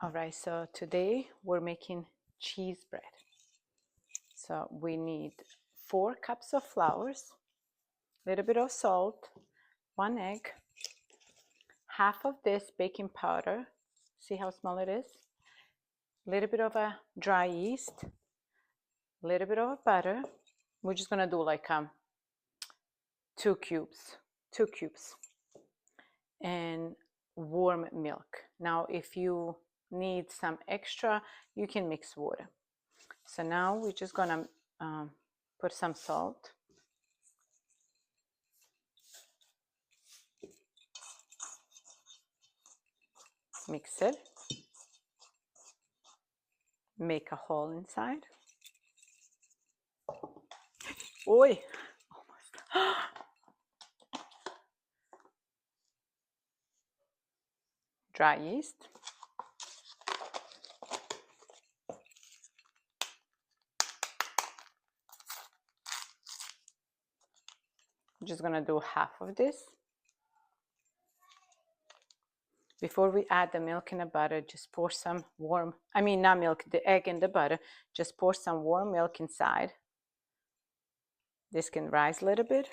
All right, so today we're making cheese bread. So we need 4 cups of flours, a little bit of salt, 1 egg, half of this baking powder. See how small it is? A little bit of a dry yeast, a little bit of butter. We're just gonna do like 2 cubes, and warm milk. Now, if you need some extra, you can mix water. So now we're just gonna put some salt. Mix it. Make a hole inside. Oi! Almost. Dry yeast. I'm just gonna do half of this. Before we add the milk and the butter, just pour some warm, not milk, the egg and the butter, just pour some warm milk inside. This can rise a little bit.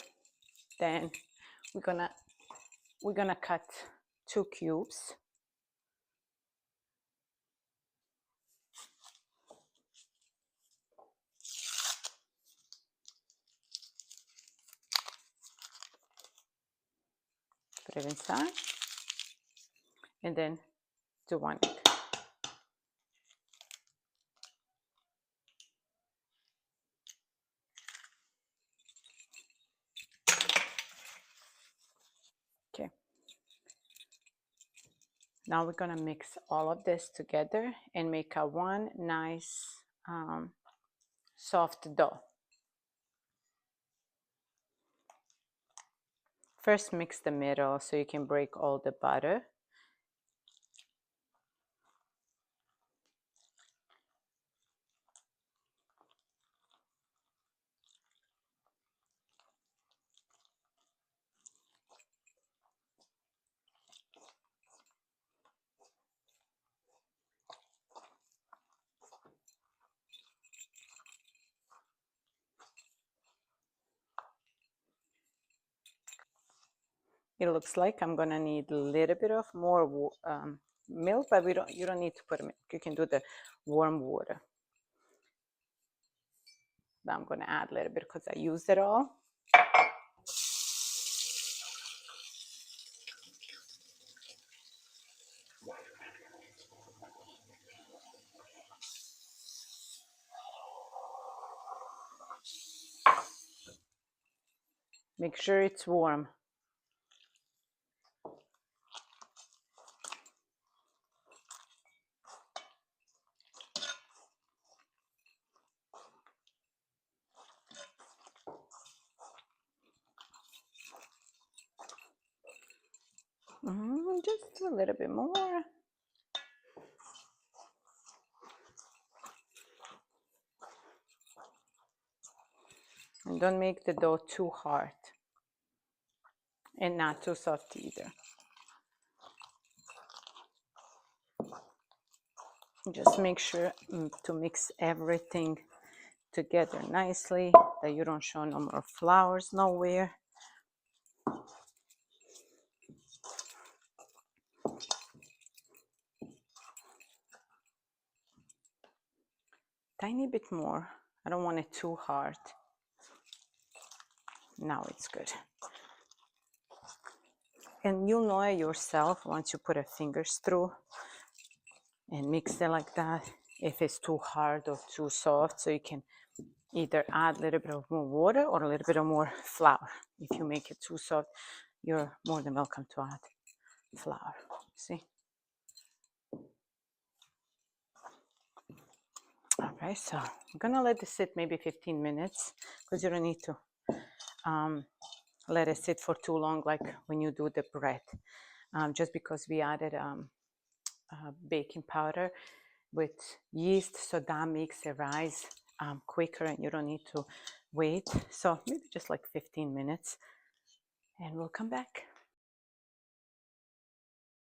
Then we're gonna cut 2 cubes. Put it inside. And then do 1 egg. Okay. Now we're gonna mix all of this together and make one nice soft dough. First mix the middle so you can break all the butter. It looks like I'm gonna need a little bit of more milk, but you don't need to put milk. You can do the warm water. Now I'm gonna add a little bit because I used it all. Make sure it's warm. Just a little bit more. And don't make the dough too hard and not too soft either. Just make sure to mix everything together nicely, that you don't show no more flours nowhere. Tiny bit more. I don't want it too hard. Now it's good. And you'll know it yourself once you put your fingers through and mix it like that, if it's too hard or too soft. So you can either add a little bit of more water or a little bit of more flour. If you make it too soft, you're more than welcome to add flour. See? All right, so I'm gonna let this sit maybe 15 minutes because you don't need to let it sit for too long like when you do the bread. Just because we added baking powder with yeast, so that makes it rise quicker and you don't need to wait. So maybe just like 15 minutes and we'll come back.